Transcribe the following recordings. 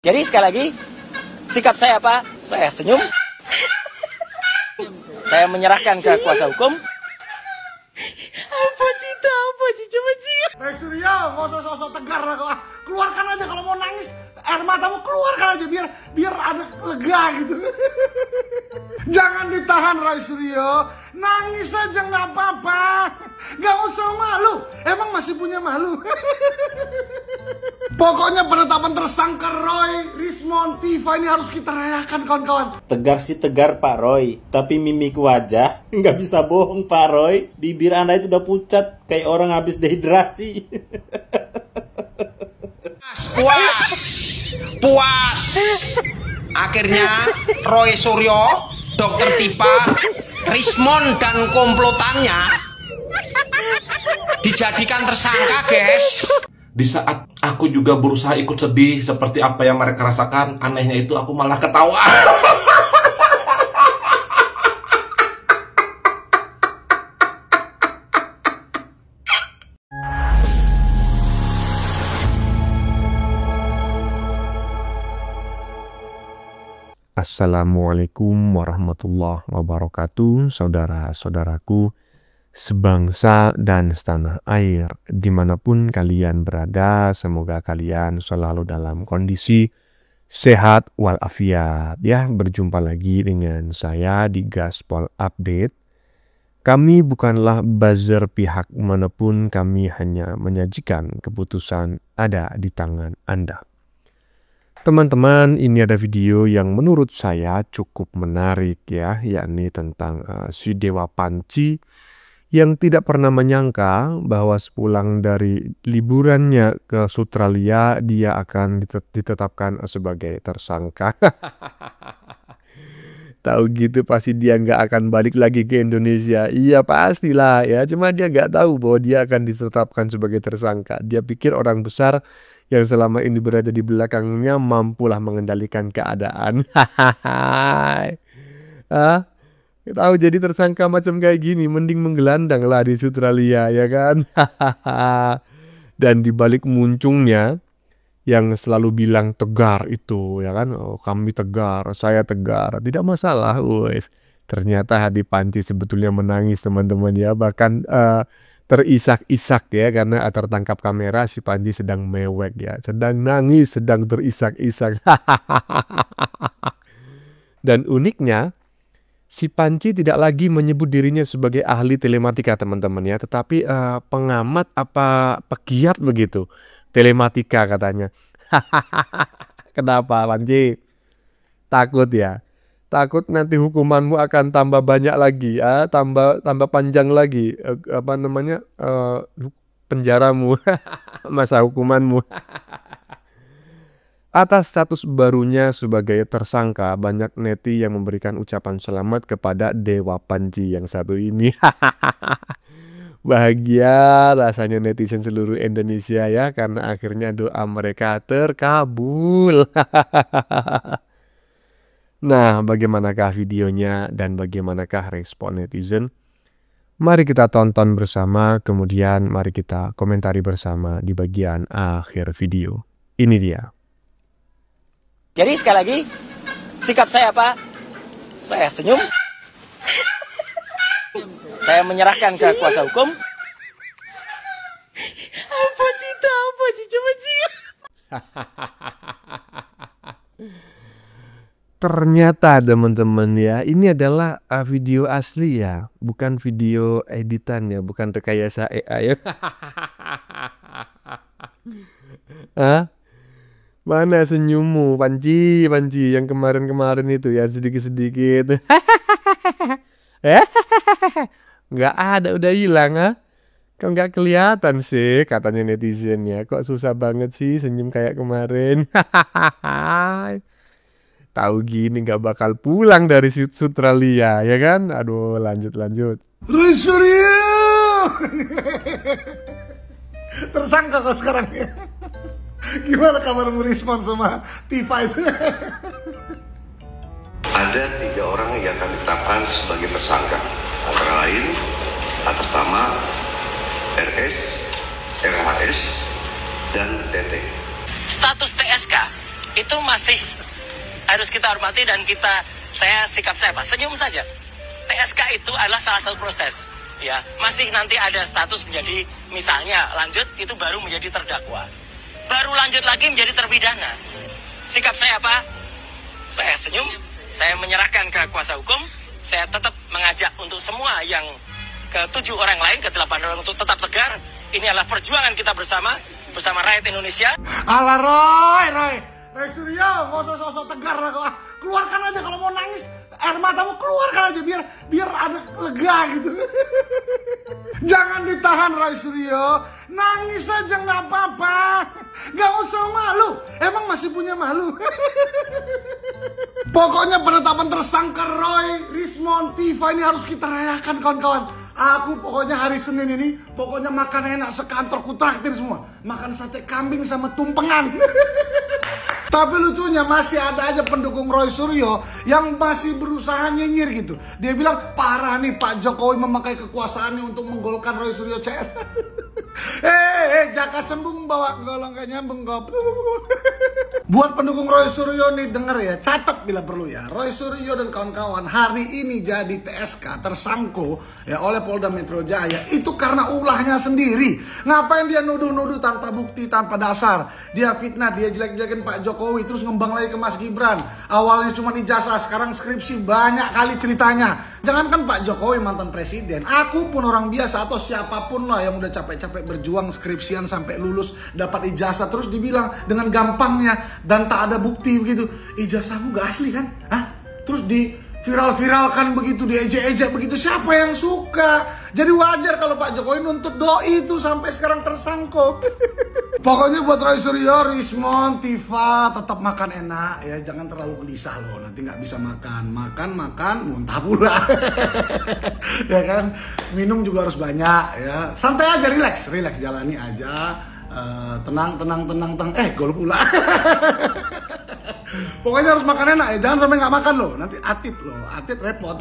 Jadi sekali lagi, sikap saya apa? Saya senyum. Saya menyerahkan ke kuasa hukum. Apa Cita? Apa Cita? Coba Cita. Surya, nggak usah sosok tegar lah kok. Keluarkan aja kalau mau nangis, air matamu keluarkan aja biar ada lega gitu. Jangan ditahan Roy Suryo, nangis aja nggak apa-apa, nggak usah malu. Emang masih punya malu? Pokoknya penetapan tersangka Roy Rismon Tiva ini harus kita rayakan kawan-kawan. Tegar sih tegar Pak Roy, tapi mimik wajah nggak bisa bohong Pak Roy. Bibir Anda itu udah pucat kayak orang habis dehidrasi. Puas. Akhirnya Roy Suryo, Dokter Tiva, Rismon dan komplotannya dijadikan tersangka, guys. Di saat aku juga berusaha ikut sedih seperti apa yang mereka rasakan, anehnya itu aku malah ketawa. Assalamualaikum warahmatullahi wabarakatuh, saudara-saudaraku sebangsa dan setanah air, dimanapun kalian berada, semoga kalian selalu dalam kondisi sehat walafiat. Ya, berjumpa lagi dengan saya di Gaspol Update. Kami bukanlah buzzer pihak manapun, kami hanya menyajikan keputusan ada di tangan Anda. Teman-teman, ini ada video yang menurut saya cukup menarik ya, yakni tentang si Dewa Panci yang tidak pernah menyangka bahwa sepulang dari liburannya ke Australia dia akan ditetapkan sebagai tersangka. Tahu gitu pasti dia nggak akan balik lagi ke Indonesia. Iya pastilah ya, cuma dia nggak tahu bahwa dia akan ditetapkan sebagai tersangka. Dia pikir orang besar yang selama ini berada di belakangnya mampulah mengendalikan keadaan. Tahu jadi tersangka macam kayak gini, mending menggelandang lah di Australia ya kan. Dan dibalik muncungnya yang selalu bilang tegar itu ya kan, oh, kami tegar, saya tegar, tidak masalah. Wes, ternyata hati Panci sebetulnya menangis teman-teman ya, bahkan terisak-isak ya, karena tertangkap kamera si Panci sedang mewek ya, sedang nangis, sedang terisak-isak. Dan uniknya si Panci tidak lagi menyebut dirinya sebagai ahli telematika teman-teman ya, tetapi pengamat apa pegiat begitu telematika katanya. Kenapa Panci? Takut ya? Takut nanti hukumanmu akan tambah banyak lagi ya, tambah panjang lagi penjaramu, masa hukumanmu. Atas status barunya sebagai tersangka, banyak neti yang memberikan ucapan selamat kepada Dewa Panci yang satu ini. Bahagia rasanya netizen seluruh Indonesia ya, karena akhirnya doa mereka terkabul. Nah, bagaimanakah videonya dan bagaimanakah respon netizen? Mari kita tonton bersama, kemudian mari kita komentari bersama di bagian akhir video. Ini dia. Jadi sekali lagi, sikap saya apa? Saya senyum. Saya menyerahkan ke kuasa hukum. Apa Cita? Apa Cita? Coba Cita. Ternyata teman-teman ya, ini adalah video asli ya, bukan video editan ya, bukan rekayasa AI ya. Hah? Mana senyummu Panci yang kemarin-kemarin itu ya, sedikit-sedikit. Nggak ada, udah hilang ha? Kok nggak kelihatan sih katanya netizen ya, kok susah banget sih senyum kayak kemarin. Tahu gini nggak bakal pulang dari Australia ya kan? Aduh, lanjut. Roy Suryo tersangka kok sekarang ya. Gimana kabarmu Rismon sama Tiva itu? Ada 3 orang yang akan ditetapkan sebagai tersangka, antara lain atas nama RS, RHS, dan TT. Status TSK itu masih harus kita hormati dan sikap saya Pak, senyum saja. TSK itu adalah salah satu proses, ya. Masih nanti ada status menjadi, misalnya lanjut itu baru menjadi terdakwa, baru lanjut lagi menjadi terpidana. Sikap saya apa? Saya senyum, saya menyerahkan ke kuasa hukum, saya tetap mengajak untuk semua yang ke-7 orang lain, ke-8 orang untuk tetap tegar. Ini adalah perjuangan kita bersama rakyat Indonesia. Alah Roy Suryo, gak usah sosok tegar lah kok. Keluarkan aja kalau mau nangis, air matamu keluarkan aja biar ada lega gitu. Jangan ditahan Roy Suryo, nangis aja nggak apa-apa, nggak usah malu. Emang masih punya malu? Pokoknya penetapan tersangka Roy, Rismon, Tifa ini harus kita rayakan kawan-kawan. Aku pokoknya hari Senin ini pokoknya makan enak sekantor, ku traktir semua. Makan sate kambing sama tumpengan. Tapi lucunya masih ada aja pendukung Roy Suryo yang masih berusaha nyinyir gitu. Dia bilang parah nih Pak Jokowi memakai kekuasaannya untuk menggolkan Roy Suryo CS. Jaka sembung bawa golong kayak nyambung gop. Buat pendukung Roy Suryo nih denger ya, catat bila perlu ya. Roy Suryo dan kawan-kawan hari ini jadi TSK tersangko ya oleh Polda Metro Jaya itu karena ulahnya sendiri. Ngapain dia nuduh-nuduh tanpa bukti, tanpa dasar. Dia fitnah, dia jelek-jelekin Pak Jokowi, terus ngembang lagi ke Mas Gibran. Awalnya cuma ijazah, sekarang skripsi, banyak kali ceritanya. Jangankan Pak Jokowi mantan presiden, aku pun orang biasa atau siapapun lah yang udah capek-capek berjuang skripsian sampai lulus dapat ijazah terus dibilang dengan gampangnya dan tak ada bukti begitu, ijazahmu gak asli kan? Hah? Terus di viral-viralkan begitu, diejek-ejek begitu, siapa yang suka? Jadi wajar kalau Pak Jokowi nuntut doi itu sampai sekarang tersangkut. Pokoknya buat Roy Suryo, Rismon, Tifa tetap makan enak ya, jangan terlalu gelisah loh, nanti nggak bisa makan, muntah pula. Ya kan, minum juga harus banyak ya, santai aja, relax, jalani aja, tenang, gol pula. Pokoknya harus makan enak ya, jangan sampai nggak makan loh, nanti atit repot.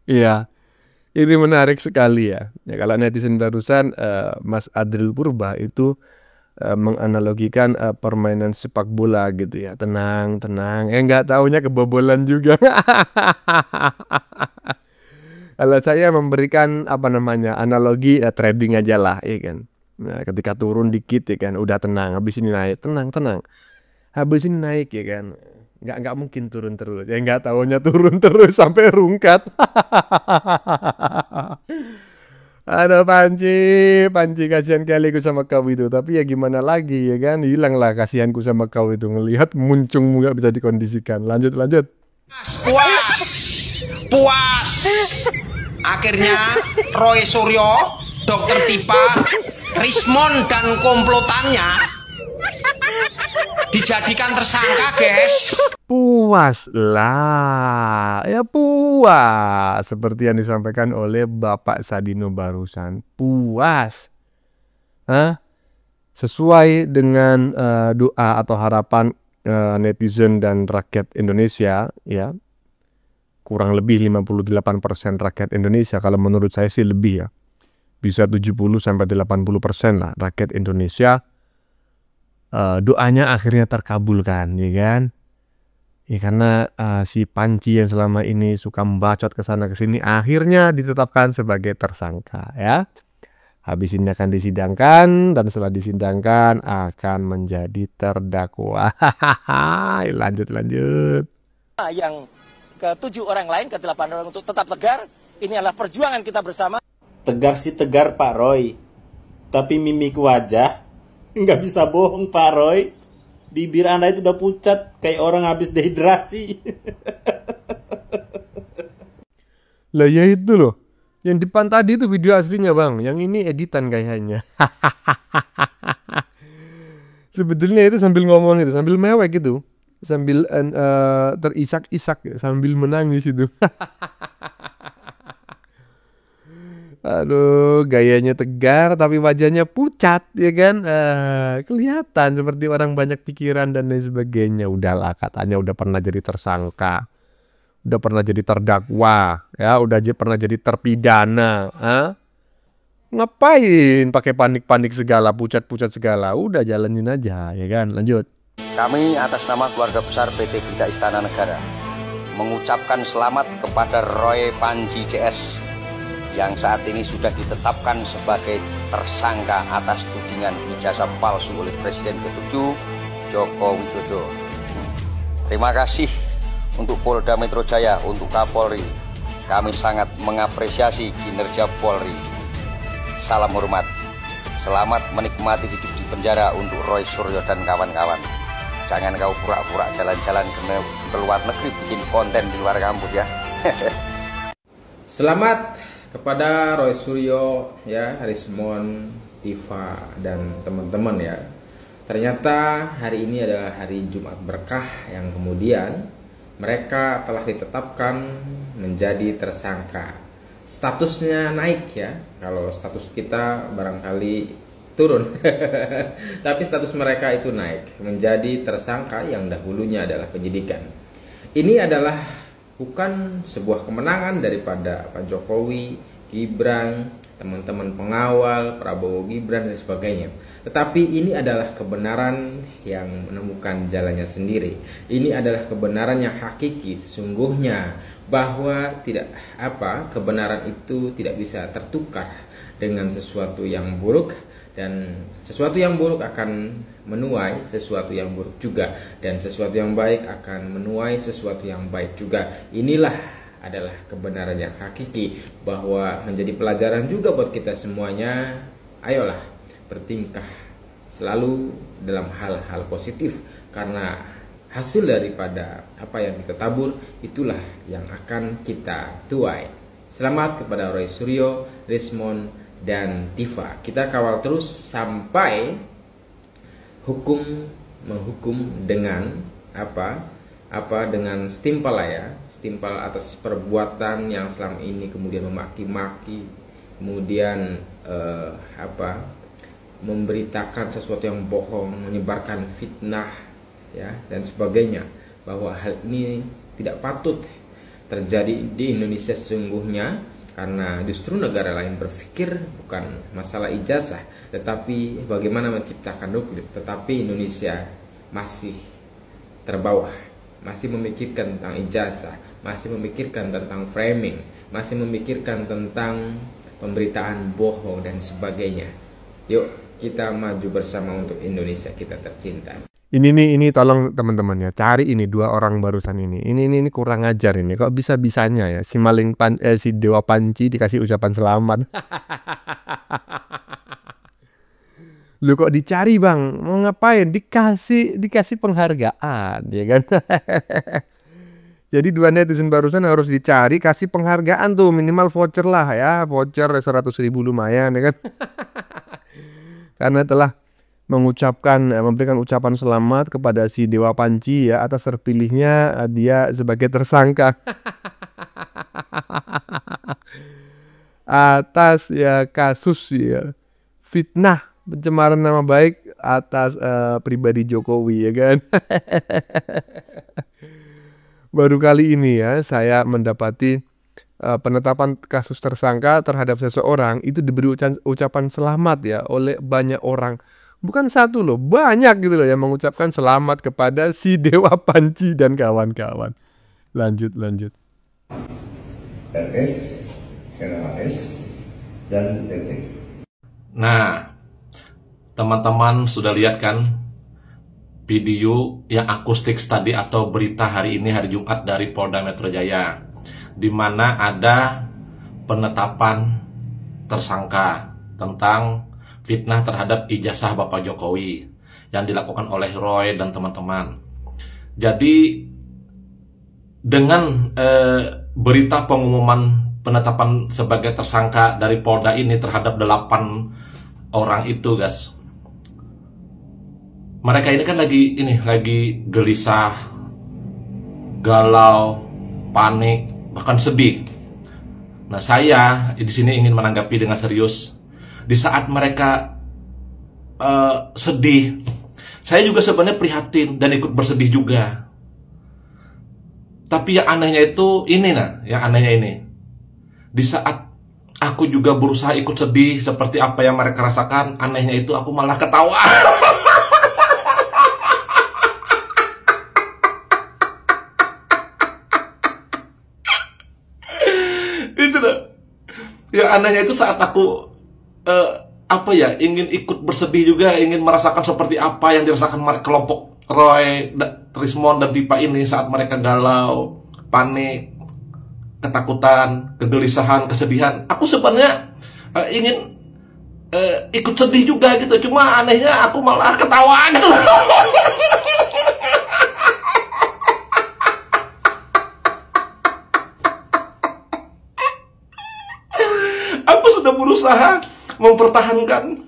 Iya, ini menarik sekali ya. Ya kalau netizen barusan Mas Adril Purba itu menganalogikan permainan sepak bola gitu ya, tenang, nggak taunya kebobolan juga. Kalau saya memberikan analogi trading aja lah, ya kan. Nah, ketika turun dikit ya kan, udah tenang, habis ini naik, tenang, habis ini naik ya kan, nggak mungkin turun terus, ya nggak taunya turun terus sampai rungkat. Aduh Panci kasihan kali aku sama kau itu, tapi ya gimana lagi ya kan, hilanglah kasihanku sama kau itu ngelihat muncungmu nggak bisa dikondisikan. Lanjut. Puas. Akhirnya Roy Suryo, Dokter Tipa, Rismon dan komplotannya dijadikan tersangka, guys. Puas lah, ya puas. Seperti yang disampaikan oleh Bapak Sadino barusan, puas. Sesuai dengan doa atau harapan netizen dan rakyat Indonesia, ya. Kurang lebih 58% rakyat Indonesia, kalau menurut saya sih lebih ya. Bisa 70-80% lah rakyat Indonesia. Doanya akhirnya terkabulkan, ya kan? Ya karena si Panci yang selama ini suka membacot ke sana ke sini akhirnya ditetapkan sebagai tersangka, ya. Habis ini akan disidangkan dan setelah disidangkan akan menjadi terdakwa. Lanjut. Yang ke-7 orang lain, ke-8 orang untuk tetap tegar. Ini adalah perjuangan kita bersama. Tegar sih tegar Pak Roy, tapi mimik wajah nggak bisa bohong Pak Roy. Bibir Anda itu udah pucat kayak orang habis dehidrasi. Lah ya itu loh, yang depan tadi itu video aslinya bang, yang ini editan kayaknya. Sebetulnya itu sambil ngomong itu, sambil mewek gitu, sambil terisak-isak, sambil menangis itu. Aduh, gayanya tegar tapi wajahnya pucat, ya kan? Kelihatan seperti orang banyak pikiran dan lain sebagainya. Udahlah, katanya udah pernah jadi tersangka, udah pernah jadi terdakwa, ya, udah pernah jadi terpidana. Ngapain pakai panik-panik segala, pucat-pucat segala? Udah jalanin aja, ya kan? Lanjut. Kami atas nama keluarga besar PT Berita Istana Negara mengucapkan selamat kepada Roy Panji CS yang saat ini sudah ditetapkan sebagai tersangka atas tudingan ijazah palsu oleh Presiden ke-7 Joko Widodo. Terima kasih untuk Polda Metro Jaya, untuk Kapolri. Kami sangat mengapresiasi kinerja Polri. Salam hormat. Selamat menikmati hidup di penjara untuk Roy Suryo dan kawan-kawan. Jangan kau pura-pura jalan-jalan ke luar negeri bikin konten di luar kampus ya. Selamat kepada Roy Suryo, ya, Rismon, Tifa, dan teman-teman ya. Ternyata hari ini adalah hari Jumat berkah yang kemudian mereka telah ditetapkan menjadi tersangka. Statusnya naik ya. Kalau status kita barangkali turun. Tapi status mereka itu naik menjadi tersangka yang dahulunya adalah penyidikan. Ini adalah bukan sebuah kemenangan daripada Pak Jokowi, Gibran, teman-teman pengawal, Prabowo Gibran dan sebagainya. Tetapi ini adalah kebenaran yang menemukan jalannya sendiri. Ini adalah kebenaran yang hakiki sesungguhnya, bahwa kebenaran itu tidak bisa tertukar dengan sesuatu yang buruk. Dan sesuatu yang buruk akan menuai sesuatu yang buruk juga, dan sesuatu yang baik akan menuai sesuatu yang baik juga. Inilah adalah kebenaran yang hakiki, bahwa menjadi pelajaran juga buat kita semuanya. Ayolah bertingkah selalu dalam hal-hal positif, karena hasil daripada apa yang kita tabur itulah yang akan kita tuai. Selamat kepada Roy Suryo, Rismon, dan Tifa. Kita kawal terus sampai hukum menghukum dengan dengan setimpal lah ya, setimpal atas perbuatan yang selama ini kemudian memaki-maki, kemudian memberitakan sesuatu yang bohong, menyebarkan fitnah ya dan sebagainya, bahwa hal ini tidak patut terjadi di Indonesia sesungguhnya. Karena justru negara lain berpikir bukan masalah ijazah, tetapi bagaimana menciptakan nuklir. Tetapi Indonesia masih terbawah, masih memikirkan tentang ijazah, masih memikirkan tentang framing, masih memikirkan tentang pemberitaan bohong dan sebagainya. Yuk kita maju bersama untuk Indonesia kita tercinta. Ini tolong teman-teman ya, cari ini dua orang barusan ini. Ini kurang ajar ini. Kok bisa-bisanya ya si si Dewa Panci dikasih ucapan selamat. Lu kok dicari bang? Mau ngapain? Dikasih penghargaan, ya kan? Jadi dua netizen barusan harus dicari, kasih penghargaan tuh, minimal voucher lah ya, voucher 100.000 lumayan, ya kan? Karena telah memberikan ucapan selamat kepada si Dewa Panci ya atas terpilihnya dia sebagai tersangka atas ya kasus ya fitnah pencemaran nama baik atas pribadi Jokowi, ya kan. Baru kali ini ya saya mendapati penetapan kasus tersangka terhadap seseorang itu diberi ucapan selamat ya oleh banyak orang. Bukan satu loh, banyak gitu loh yang mengucapkan selamat kepada si Dewa Panci dan kawan-kawan. Lanjut. RS, NHS, dan TT. Nah, teman-teman sudah lihat kan video yang akustik tadi atau berita hari ini hari Jumat dari Polda Metro Jaya, di mana ada penetapan tersangka tentang fitnah terhadap ijazah Bapak Jokowi yang dilakukan oleh Roy dan teman-teman. Jadi dengan berita pengumuman penetapan sebagai tersangka dari Polda ini terhadap 8 orang itu, guys, mereka ini kan lagi gelisah, galau, panik, bahkan sedih. Nah, saya di sini ingin menanggapi dengan serius. Di saat mereka sedih, saya juga sebenarnya prihatin dan ikut bersedih juga. Tapi yang anehnya itu ini, di saat aku juga berusaha ikut sedih seperti apa yang mereka rasakan. Anehnya itu aku malah ketawa. Itu dah. Yang anehnya itu saat aku ingin ikut bersedih juga, ingin merasakan seperti apa yang dirasakan kelompok Roy, Rismond dan Tifa ini saat mereka galau, panik, ketakutan, kegelisahan, kesedihan. Aku sebenarnya ingin ikut sedih juga gitu, cuma anehnya aku malah ketawa gitu. Aku sudah berusaha mempertahankan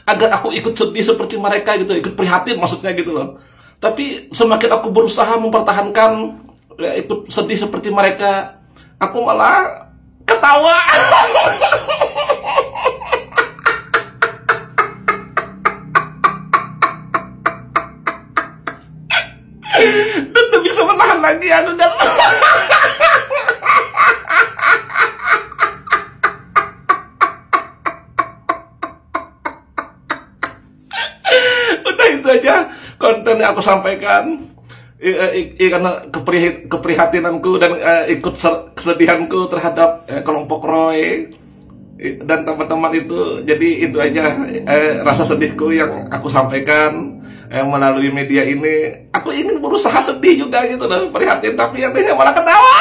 agar aku ikut sedih seperti mereka gitu, ikut prihatin maksudnya gitu loh. Tapi semakin aku berusaha mempertahankan ikut sedih seperti mereka, aku malah ketawa. Dan gak bisa menahan lagi aku kan. Udah itu aja konten yang aku sampaikan. Karena keprihatinanku dan ikut kesedihanku terhadap kelompok Roy dan teman-teman itu. Jadi itu aja rasa sedihku yang aku sampaikan melalui media ini. Aku ingin berusaha sedih juga gitu dan prihatin, tapi akhirnya malah ketawa.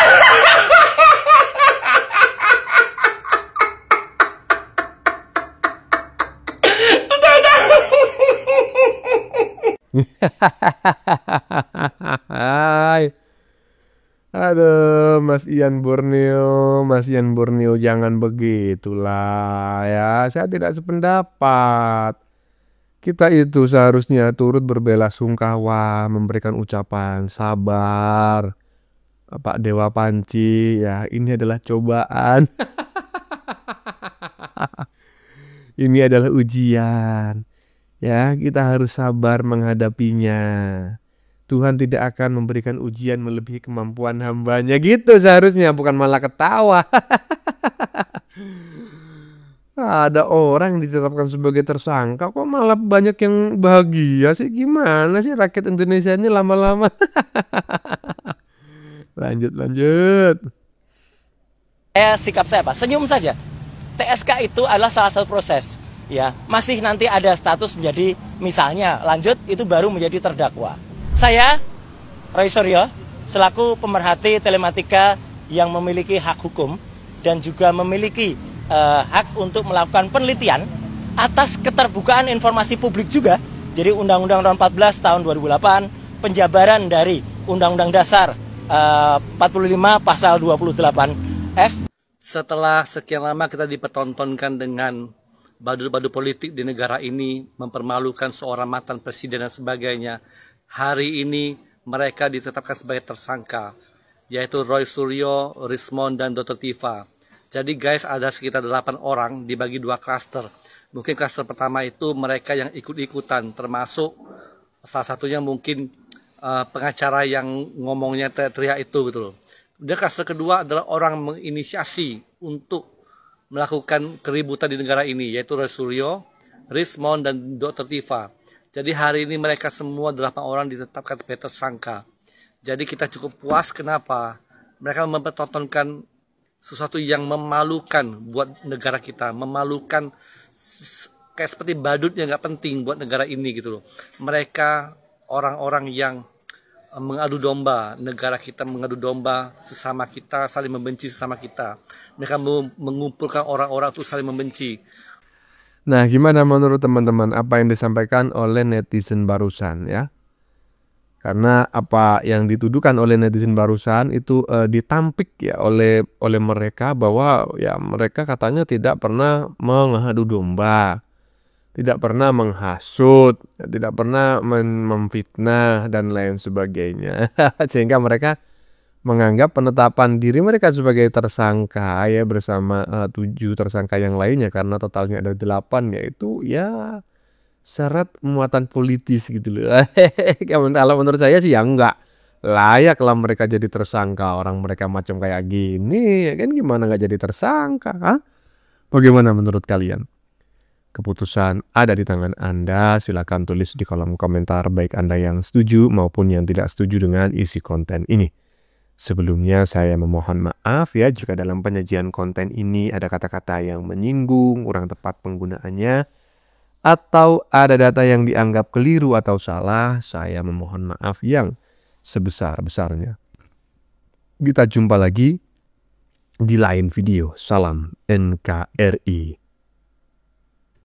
Hai. Aduh, Mas Ian Borneo, jangan begitulah ya. Saya tidak sependapat. Kita itu seharusnya turut berbelasungkawa, memberikan ucapan sabar. Pak Dewa Panci, ya ini adalah cobaan. Ini adalah ujian. Ya, kita harus sabar menghadapinya. Tuhan tidak akan memberikan ujian melebihi kemampuan hambanya. Gitu seharusnya, bukan malah ketawa. Ada orang yang ditetapkan sebagai tersangka, kok malah banyak yang bahagia sih? Gimana sih rakyat Indonesia ini lama-lama? Lanjut. Sikap saya apa? Senyum saja. TSK itu adalah salah satu proses. Ya, masih nanti ada status menjadi misalnya lanjut itu baru menjadi terdakwa. Saya Roy Suryo selaku pemerhati telematika yang memiliki hak hukum dan juga memiliki hak untuk melakukan penelitian atas keterbukaan informasi publik juga. Jadi Undang-Undang Nomor 14 tahun 2008, penjabaran dari Undang-Undang Dasar 45 pasal 28F. Setelah sekian lama kita dipertontonkan dengan badut-badut politik di negara ini, mempermalukan seorang mantan presiden dan sebagainya. Hari ini mereka ditetapkan sebagai tersangka, yaitu Roy Suryo, Rismond, dan Dr. Tifa. Jadi guys, ada sekitar 8 orang dibagi 2 klaster. Mungkin klaster pertama itu mereka yang ikut-ikutan, termasuk salah satunya mungkin pengacara yang ngomongnya teriak itu gitu loh. Dan klaster kedua adalah orang menginisiasi untuk melakukan keributan di negara ini, yaitu Roy Suryo, Rismond, dan Dr. Tifa. Jadi hari ini mereka semua 8 orang ditetapkan sebagai tersangka. Jadi kita cukup puas. Kenapa? Mereka mempertontonkan sesuatu yang memalukan buat negara kita, memalukan kayak seperti badut yang nggak penting buat negara ini gitu loh. Mereka orang-orang yang mengadu domba negara kita, mengadu domba sesama kita, saling membenci sesama kita. Mereka mengumpulkan orang-orang untuk saling membenci. Nah, gimana menurut teman-teman apa yang disampaikan oleh netizen barusan ya? Karena apa yang dituduhkan oleh netizen barusan itu ditampik ya oleh mereka bahwa ya mereka katanya tidak pernah mengadu domba, tidak pernah menghasut, tidak pernah memfitnah dan lain sebagainya. Sehingga mereka menganggap penetapan diri mereka sebagai tersangka ya bersama 7 tersangka yang lainnya, karena totalnya ada 8, yaitu ya syarat muatan politis gitu loh. Kalau menurut saya sih ya enggak. Layaklah mereka jadi tersangka, orang mereka macam kayak gini, ya kan gimana nggak jadi tersangka? Hah? Bagaimana menurut kalian? Keputusan ada di tangan Anda, silakan tulis di kolom komentar baik Anda yang setuju maupun yang tidak setuju dengan isi konten ini. Sebelumnya saya memohon maaf ya jika dalam penyajian konten ini ada kata-kata yang menyinggung, kurang tepat penggunaannya, atau ada data yang dianggap keliru atau salah. Saya memohon maaf yang sebesar-besarnya. Kita jumpa lagi di lain video. Salam NKRI.